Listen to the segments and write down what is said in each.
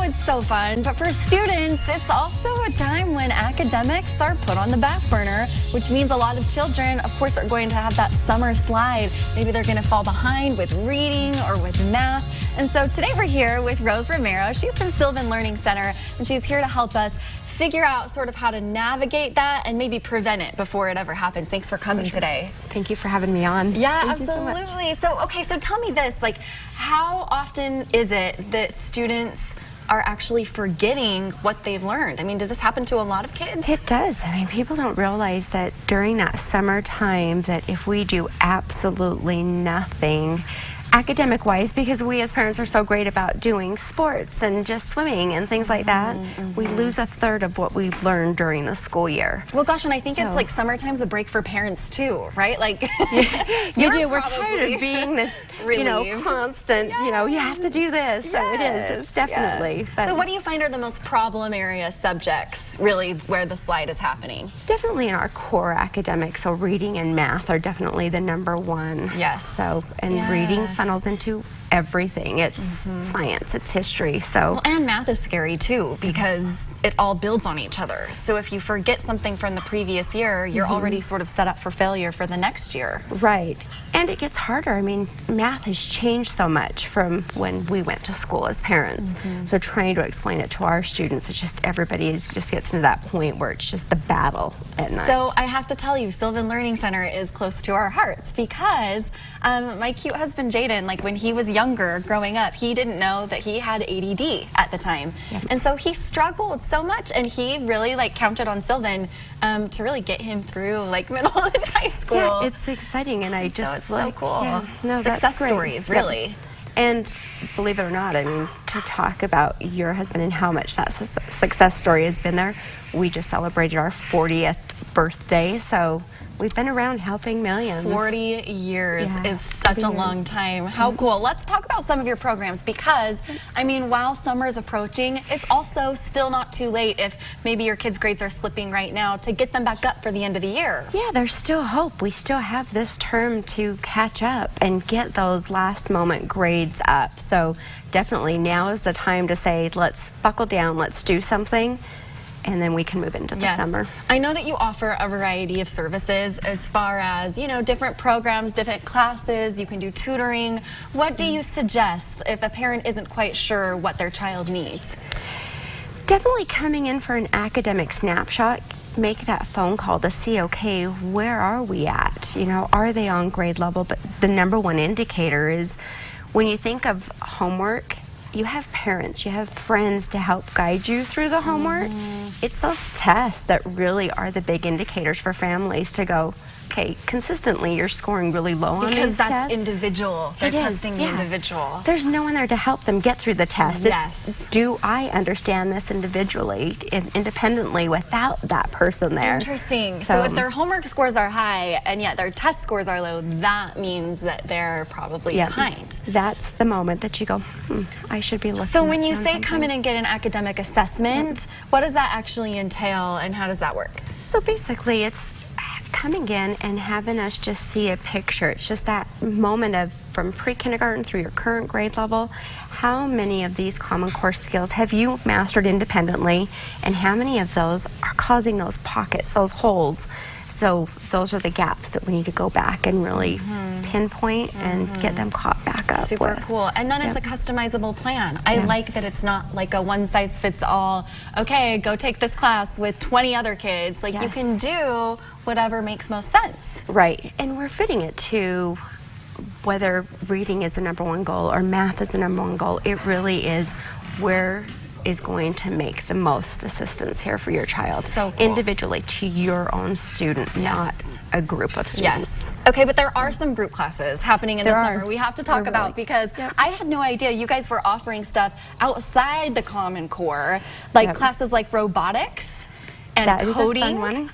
it's so fun, but for students, it's also a time when academics are put on the back burner, which means a lot of children, of course, are going to have that summer slide. Maybe they're going to fall behind with reading or with math. And so today we're here with Rose Romero. She's from Sylvan Learning Center, and she's here to help us figure out sort of how to navigate that and maybe prevent it before it ever happens. Thanks for coming today. Thank you for having me on. Yeah, Thank absolutely. So, okay, so tell me this, like, how often is it that students are actually forgetting what they've learned? I mean, does this happen to a lot of kids? It does. I mean, people don't realize that during that summer time that if we do absolutely nothing academic-wise, because we as parents are so great about doing sports and just swimming and things like that, we lose a third of what we've learned during the school year. Well, gosh, and I think it's like summertime's a break for parents too, right? Like, you do. We're tired of being the, you know, constant, you know, you have to do this. So it is. It's definitely. But so what do you find are the most problem area subjects, really, where the slide is happening? Definitely in our core academics. So reading and math are definitely the #1. Yes. So, and reading funnels into everything. It's science, it's history. So, well, and math is scary too, because it all builds on each other. So if you forget something from the previous year, you're already sort of set up for failure for the next year. Right. And it gets harder. I mean, math has changed so much from when we went to school as parents. So trying to explain it to our students, it's just everybody just gets to that point where it's just the battle at night. So I have to tell you, Sylvan Learning Center is close to our hearts because my cute husband Jaden, like when he was younger growing up, he didn't know that he had ADD at the time. And so he struggled so much, and he really like counted on Sylvan to really get him through like middle and high school. Yeah, it's exciting, and I just so it's so cool. Yeah, no, success stories, really. Yep. And believe it or not, I mean, to talk about your husband and how much that success story has been there, we just celebrated our 40th birthday, so we've been around helping millions. 40 years is such a long time. How cool. Let's talk about some of your programs because, I mean, while summer is approaching, it's also still not too late if maybe your kids' grades are slipping right now to get them back up for the end of the year. Yeah, there's still hope. We still have this term to catch up and get those last moment grades up. So definitely now is the time to say, let's buckle down, let's do something, and then we can move into the summer. I know that you offer a variety of services as far as, you know, different programs, different classes, you can do tutoring. What do you suggest if a parent isn't quite sure what their child needs? Definitely coming in for an academic snapshot. Make that phone call to see, okay, where are we at? You know, are they on grade level? But the #1 indicator is when you think of homework, you have parents, you have friends to help guide you through the homework. It's those tests that really are the big indicators for families to go, okay, consistently you're scoring really low on these tests. Because that's individual. They're testing the individual. There's no one there to help them get through the test. Yes. Do I understand this individually, independently, without that person there? Interesting. So if their homework scores are high and yet their test scores are low, that means that they're probably behind. That's the moment that you go, I should be looking. So when you say come in and get an academic assessment, what does that actually entail and how does that work? So basically it's coming in and having us just see a picture. It's just that moment of from pre-kindergarten through your current grade level, how many of these common core skills have you mastered independently, and how many of those are causing those pockets, those holes. So those are the gaps that we need to go back and really pinpoint and get them caught back up. Super cool. And then it's a customizable plan. I like that it's not like a one-size-fits-all, okay, go take this class with 20 other kids. Like you can do whatever makes most sense. Right. And we're fitting it to whether reading is the #1 goal or math is the #1 goal. It really is where is going to make the most assistance here for your child. So cool. Individually to your own student, not a group of students. Okay, but there are some group classes happening in the summer we have to talk about because I had no idea you guys were offering stuff outside the Common Core, like classes like robotics and coding. That is a fun one.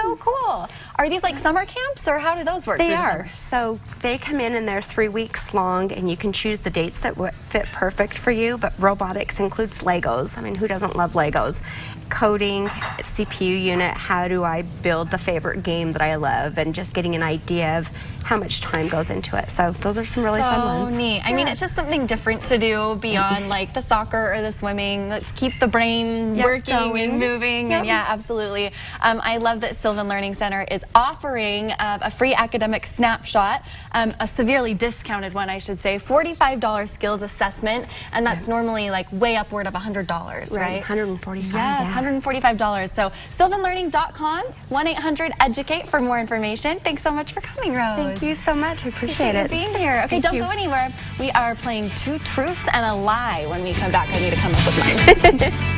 So cool. Are these like summer camps, or how do those work? They through the are. summer? So they come in and they're 3 weeks long, and you can choose the dates that fit perfect for you. But robotics includes Legos. I mean, who doesn't love Legos? Coding, CPU unit, how do I build the favorite game that I love, and just getting an idea of how much time goes into it. So those are some really fun ones. So neat. I mean, it's just something different to do beyond like the soccer or the swimming. Let's keep the brain working and moving. And yeah, absolutely. I love that Sylvan Learning Center is offering a free academic snapshot, a severely discounted one, I should say, $45 skills assessment, and that's normally like way upward of $100, right? $145. Yes, $145. So sylvanlearning.com, 1-800-EDUCATE for more information. Thanks so much for coming, Rose. Thank you so much. I appreciate it. You being here. Okay, don't go anywhere. We are playing Two Truths and a Lie. When we come back, I need to come up with mine.